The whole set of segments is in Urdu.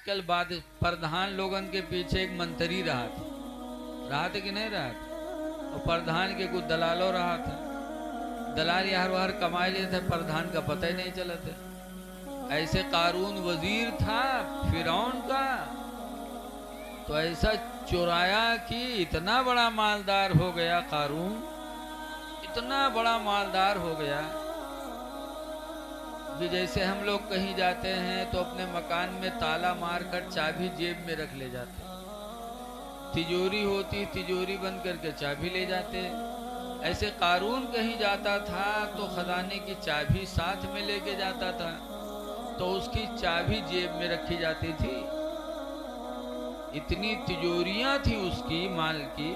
کل بعد پردھان لوگن کے پیچھے ایک منتری رہا تھا کہ نہیں رہا تھا؟ اور پردھان کے کچھ دلالوں رہا تھا، دلال یہاں وہاں کمائے لیے تھے، پردھان کا پتہ ہی نہیں چلا تھا۔ ایسے قارون وزیر تھا فرعون کا، تو ایسا چورایا کہ اتنا بڑا مالدار ہو گیا قارون، اتنا بڑا مالدار ہو گیا کہ جیسے ہم لوگ کہیں جاتے ہیں تو اپنے مکان میں تالا مار کر چابی جیب میں رکھ لے جاتے، تجوری ہوتی تجوری بند کر کے چابی لے جاتے، ایسے قارون کہیں جاتا تھا تو خزانے کی چابی ساتھ میں لے کے جاتا تھا، تو اس کی چابی جیب میں رکھی جاتی تھی۔ اتنی تجوریاں تھیں اس کی مال کی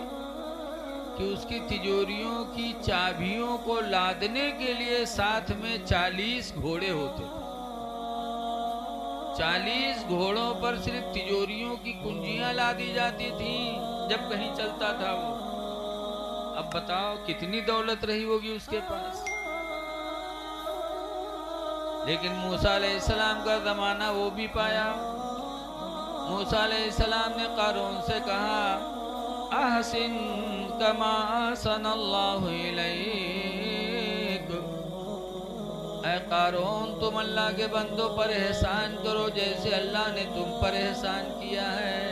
کہ اس کی تجوریوں کی چابیوں کو لادنے کے لیے ساتھ میں 40 گھوڑے ہوتے تھے۔ 40 گھوڑوں پر صرف تجوریوں کی کنجیاں لادی جاتی تھیں جب کہیں چلتا تھا وہ۔ اب بتاؤ کتنی دولت رہی ہوگی اس کے پاس۔ لیکن موسیٰ علیہ السلام کا زمانہ وہ بھی پایا۔ موسیٰ علیہ السلام نے قارون سے کہا احسن کما احسن اللہ الیک، اے قارون تم اللہ کے بندوں پر احسان کرو جیسے اللہ نے تم پر احسان کیا ہے۔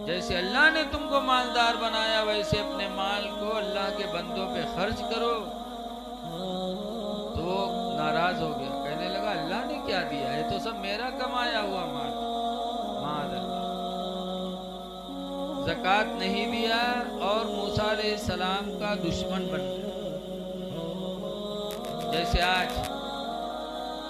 جیسے اللہ نے تم کو مالدار بنایا ویسے اپنے مال کو اللہ کے بندوں پہ خرچ کرو۔ تو وہ ناراض ہو گیا، کہنے لگا اللہ نے کیا دیا ہے، تو سب میرا کمایا ہوا مال۔ زکوٰۃ نہیں دیا اور موسیٰ علیہ السلام کا دشمن بن گیا۔ جیسے آج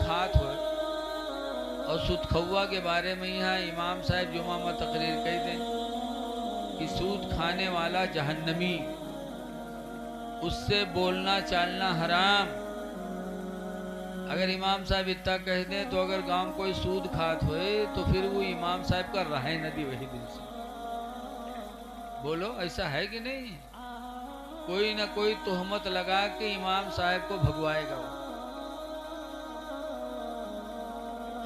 کھات ہو اور سود کھوا کے بارے میں یہاں امام صاحب جمعہ میں تقریر کہتے ہیں کہ سود کھانے والا جہنمی، اس سے بولنا چالنا حرام۔ اگر امام صاحب اتنا کہہ دیں تو اگر گاؤں کوئی سود کھات ہوئے تو پھر وہ امام صاحب کا رہے نہ دی وہی دن سے۔ بولو ایسا ہے کہ نہیں؟ کوئی نہ کوئی تہمت لگا کے امام صاحب کو بھگوائے گا۔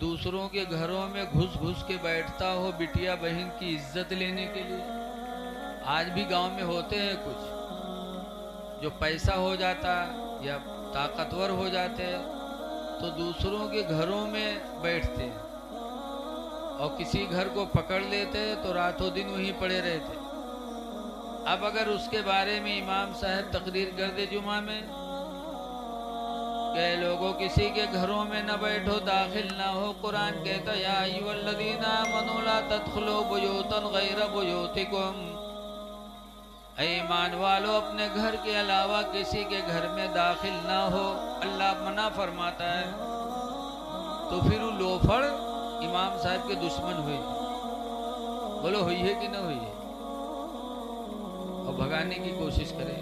دوسروں کے گھروں میں گھس گھس کے بیٹھتا ہو بٹیا بہن کی عزت لینے کے لیے۔ آج بھی گاؤں میں ہوتے ہیں کچھ جو پیسہ ہو جاتا یا طاقتور ہو جاتے تو دوسروں کے گھروں میں بیٹھتے اور کسی گھر کو پکڑ لیتے تو راتوں دن وہیں پڑے رہتے۔ اب اگر اس کے بارے میں امام صاحب تقریر کر دے جمعہ میں کہ لوگوں کسی کے گھروں میں نہ بیٹھو، داخل نہ ہو، قرآن کہتا یا ایھا الذین آمنوا لا تدخلوا بیوتا غیر بیوتکم، اے ایمان والو اپنے گھر کے علاوہ کسی کے گھر میں داخل نہ ہو، اللہ منع فرماتا ہے۔ تو پھر وہ لوفڑ امام صاحب کے دشمن ہوئے۔ بولو ہوئی ہے کہ نہ ہوئی ہے؟ اور بھگانے کی کوشش کریں۔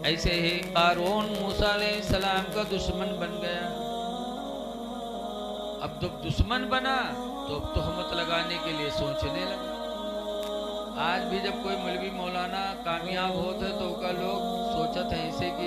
ایسے ہی قارون موسیٰ علیہ السلام کا دشمن بن گیا۔ اب جب دشمن بنا تو اب تہمت لگانے کے لیے سوچنے لگا۔ آج بھی جب کوئی مولوی مولانا کامیاب ہوتا ہے تو کا لوگ سوچت ہیں اسے کہ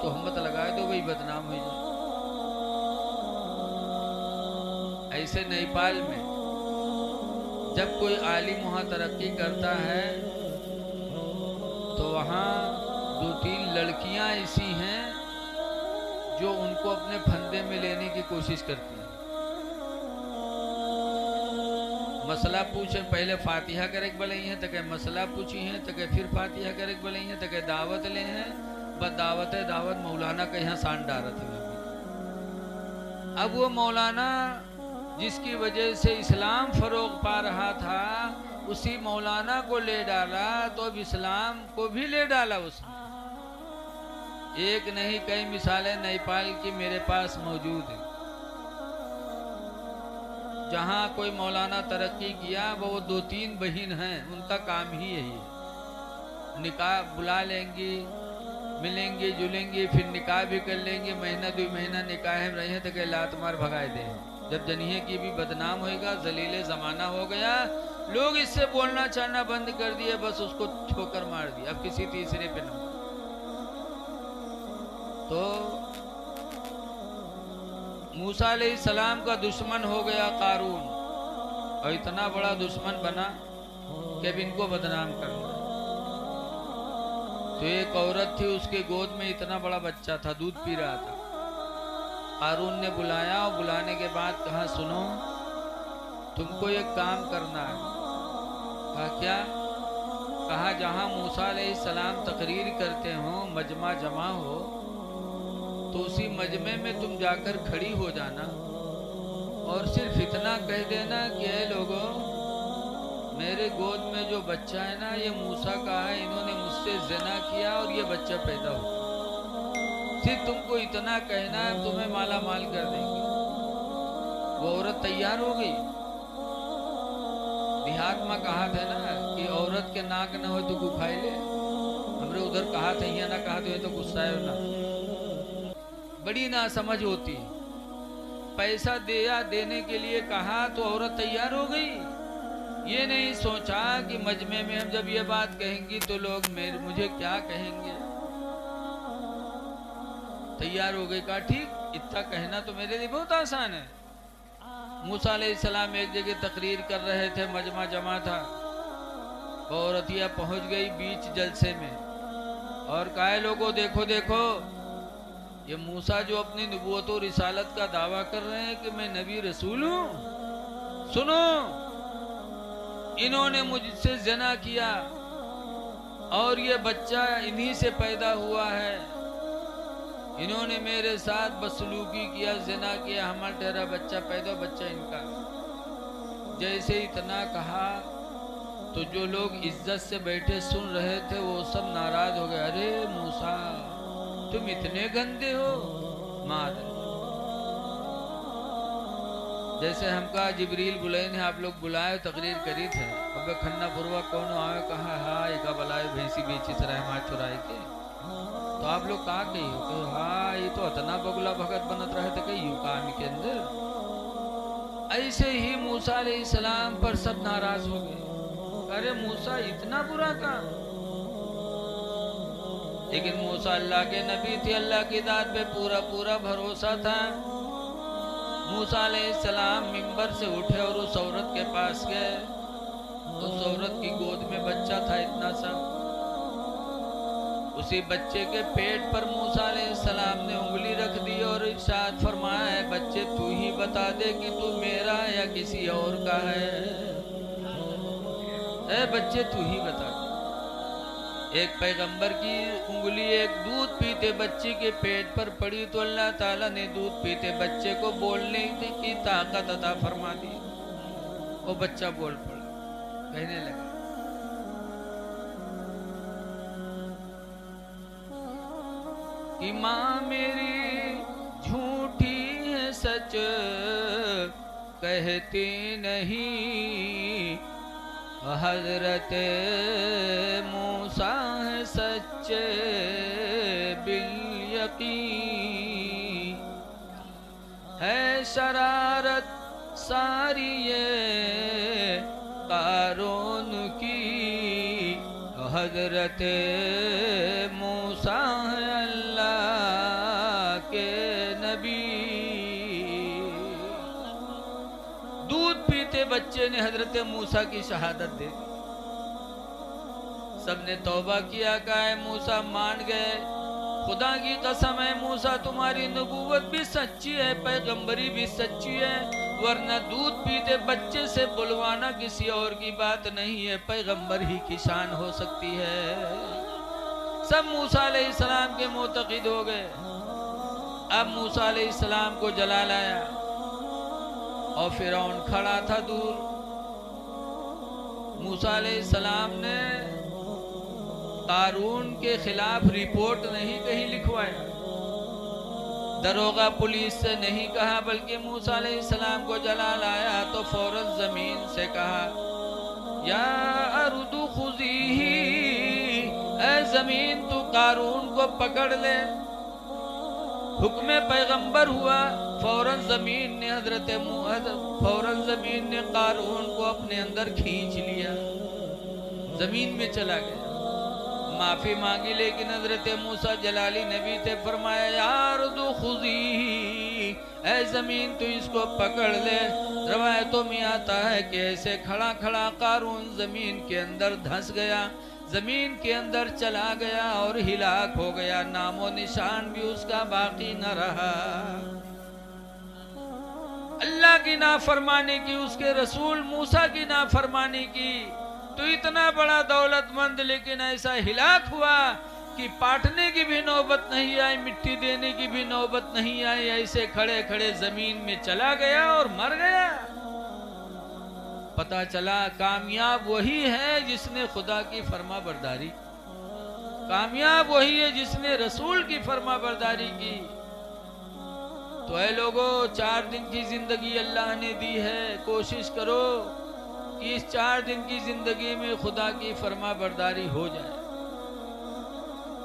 تہمت لگائے تو وہی بدنام ہو جائے۔ ایسے نیپال میں جب کوئی عالم وہاں ترقی کرتا ہے تو وہاں 2-3 لڑکیاں ایسی ہیں جو ان کو اپنے پھندے میں لینے کی کوشش کرتی ہیں۔ مسئلہ پوچھیں، پہلے فاتحہ کرے بلئی ہیں تکہ مسئلہ پوچھی ہیں تکہ پھر فاتحہ کرے بلئی ہیں تکہ دعوت لے ہیں، بس دعوت ہے دعوت مولانا کا یہاں سان ڈارت ہے۔ اب وہ مولانا جس کی وجہ سے اسلام فروغ پا رہا تھا اسی مولانا کو لے ڈالا تو اب اسلام کو بھی لے ڈالا اس نے۔ ایک نہیں کئی مثالیں نیپال کی میرے پاس موجود ہیں۔ جہاں کوئی مولانا ترقی کیا وہ 2-3 بہن ہیں، ان کا کام ہی یہی ہے۔ نکاح بلا لیں گی، ملیں گی جلیں گی، پھر نکاح بھی کر لیں گی، مہینہ 2 مہینہ نکاح میں رہے تو کہ لات مار بھگائے دیں۔ جب جنیے کی بھی بدنام ہوئے گا، ذلیل زمانہ ہو گیا، لوگ اس سے بولنا چاہنا بند کر دیے، بس اس کو ٹھوکر مار دی، اب کسی تیسرے پہ نہ۔ تو موسیٰ علیہ السلام کا دشمن ہو گیا قارون، اور اتنا بڑا دشمن بنا کہ اب ان کو بدنام کرنا۔ تو ایک عورت تھی، اس کے گود میں اتنا بڑا بچہ تھا، دودھ پی رہا تھا۔ قارون نے بلایا، اور بلانے کے بعد کہا سنو تم کو ایک کام کرنا ہے۔ کہا کیا؟ کہا جہاں موسیٰ علیہ السلام تقریر کرتے ہوں، مجمع جمع ہو، تو اسی مجمع میں تم جا کر کھڑی ہو جانا اور صرف اتنا کہہ دینا کہ اے لوگوں، میرے گود میں جو بچہ ہے نا یہ موسیٰ کا ہے، انہوں نے مجھ سے زنا کیا اور یہ بچہ پیدا ہوا۔ صرف تم کو اتنا کہنا ہے، تمہیں مالا مال کر دیں گے۔ وہ عورت تیار ہو گئی۔ دیہات میں کہا تھا نا کہ عورت کے ناک نہ ہو تو کو کھائی لے، ہم نے ادھر کہا تھا، یہ نہ کہا تو یہ تو غصہ ہے نا۔ بڑی ناسمجھ ہوتی، پیسہ دینے کے لیے کہا تو عورت تیار ہو گئی، یہ نہیں سوچا کہ مجمع میں ہم جب یہ بات کہیں گی تو لوگ مجھے کیا کہیں گے۔ تیار ہو گئی، کہا ٹھیک، اتنا کہنا تو میرے لیے بہت آسان ہے۔ موسیٰ علیہ السلام ایک جگہ تقریر کر رہے تھے، مجمع جمع تھا، عورتیہ پہنچ گئی بیچ جلسے میں اور کہا لوگوں دیکھو دیکھو، یہ موسیٰ جو اپنی نبوت و رسالت کا دعویٰ کر رہے ہیں کہ میں نبی رسول ہوں، سنو انہوں نے مجھ سے زنا کیا اور یہ بچہ انہی سے پیدا ہوا ہے، انہوں نے میرے ساتھ بدسلوکی کیا، زنا کیا، ہمارا تیرا بچہ پیدا، بچہ ان کا۔ جیسے اتنا کہا تو جو لوگ عزت سے بیٹھے سن رہے تھے وہ سب ناراض ہو گئے، ارے موسیٰ تم اتنے گندے ہو، مادر۔ جیسے ہم کا جبریل بلائے نے آپ لوگ بلائے تقریر کری تھے، اب کھنا پوروا کون آئے، کہا ہاں ایک بلائے بھینسی بیچی سرائے ماں چرائے کے، تو آپ لوگ کہا کہی ہو کہ ہاں یہ تو اتنا بگلا بھگت بنت رہے تھے کہی ہو کام کے اندر۔ ایسے ہی موسیٰ علیہ السلام پر سب ناراض ہو گئے، ارے موسیٰ اتنا برا کام۔ لیکن موسیٰ اللہ کے نبی تھے، اللہ کی ذات پہ پورا بھروسہ تھا۔ موسیٰ علیہ السلام منبر سے اٹھے اور اس عورت کے پاس گئے، اس عورت کی گود میں بچہ تھا اتنا سا، اسی بچے کے پیٹ پر موسیٰ علیہ السلام نے انگلی رکھ دی اور ارشاد فرمایا ہے بچے تو ہی بتا دے کہ تو میرا یا کسی اور کا ہے، اے بچے تو ہی بتا دے۔ ایک پیغمبر کی انگلی ایک دودھ پیتے بچے کے پیٹ پر پڑی تو اللہ تعالیٰ نے دودھ پیتے بچے کو بولنے کی طاقت عطا فرما دی، وہ بچہ بول پڑا، کہنے لگا کہ ماں میری جھوٹی ہے سچ کہتی نہیں، حضرت موسیٰ ہے سچے بالیقین، ہے شرارت ساری یہ قارون کی، حضرت موسیٰ ہے اللہ کے نبی۔ دودھ پیتے بچے نے حضرت موسیٰ کی شہادت دے دی، سب نے توبہ کیا، کہا اے موسیٰ مان گئے، خدا کی قسم ہے موسیٰ تمہاری نبوت بھی سچی ہے، پیغمبری بھی سچی ہے، ورنہ دودھ پیتے بچے سے بلوانا کسی اور کی بات نہیں ہے، پیغمبر ہی کی شان ہو سکتی ہے۔ سب موسیٰ علیہ السلام کے معتقد ہو گئے۔ اب موسیٰ علیہ السلام کو جلال آیا اور فرعون کھڑا تھا دور۔ موسیٰ علیہ السلام نے قارون کے خلاف رپورٹ نہیں کہیں لکھوایا، دروغہ پولیس سے نہیں کہا، بلکہ موسیٰ علیہ السلام کو جلال آیا تو فوراً زمین سے کہا یا ارض خذیہ، اے زمین تو قارون کو پکڑ لے۔ حکم پیغمبر ہوا، فوراً زمین نے قارون کو اپنے اندر کھینچ لیا، زمین میں چلا گیا، معافی مانگی، لیکن حضرت موسیٰ جلالی نبی تھے، فرمایا یا ارض خذیہ، اے زمین تو اس کو پکڑ لے۔ روایتوں میں آتا ہے کہ ایسے کھڑا کھڑا قارون زمین کے اندر دھنس گیا، زمین کے اندر چلا گیا اور ہلاک ہو گیا، نام و نشان بھی اس کا باقی نہ رہا۔ اللہ کی نافرمانی کی، اس کے رسول موسیٰ کی نافرمانی کی، تو اتنا بڑا دولت مند لیکن ایسا ہلاک ہوا کہ پاٹنے کی بھی نوبت نہیں آئی، مٹی دینے کی بھی نوبت نہیں آئی، ایسے کھڑے کھڑے زمین میں چلا گیا اور مر گیا۔ پتا چلا کامیاب وہی ہے جس نے خدا کی فرما برداری، کامیاب وہی ہے جس نے رسول کی فرما برداری کی۔ تو اے لوگوں، 4 دن کی زندگی اللہ نے دی ہے، کوشش کرو کہ اس 4 دن کی زندگی میں خدا کی فرما برداری ہو جائے،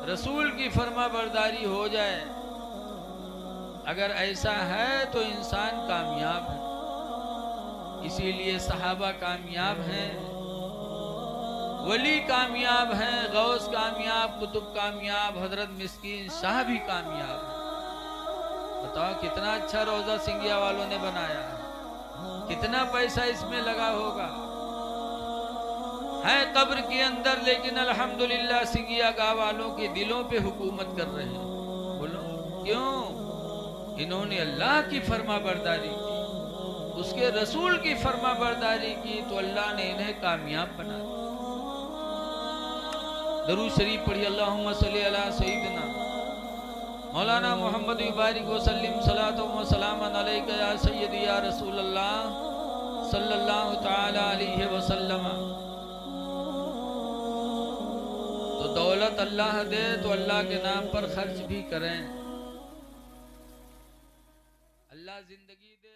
رسول کی فرما برداری ہو جائے۔ اگر ایسا ہے تو انسان کامیاب ہے۔ اسی لیے صحابہ کامیاب ہیں، ولی کامیاب ہیں، غوث کامیاب، قطب کامیاب، حضرت مسکین شاہ بھی کامیاب ہیں۔ بتاؤ کتنا اچھا روزہ سنگیا والوں نے بنایا ہے، کتنا پیسہ اس میں لگا ہوگا، ہے قبر کے اندر لیکن الحمدللہ سنگیا گاہ والوں کے دلوں پہ حکومت کر رہے ہیں۔ بولو کیوں؟ انہوں نے اللہ کی فرما برداری کی، اس کے رسول کی فرما برداری کی، تو اللہ نے انہیں کامیاب بنا دیا۔ درود شریف پڑھی، اللہم صلی علی سیدنا مولانا محمد بارک وسلم صلاۃ و سلام علیک یا سیدی یا رسول اللہ صلی اللہ تعالی علیہ وسلم۔ تو دولت اللہ دے تو اللہ کے نام پر خرچ بھی کریں، اللہ زندگی دے۔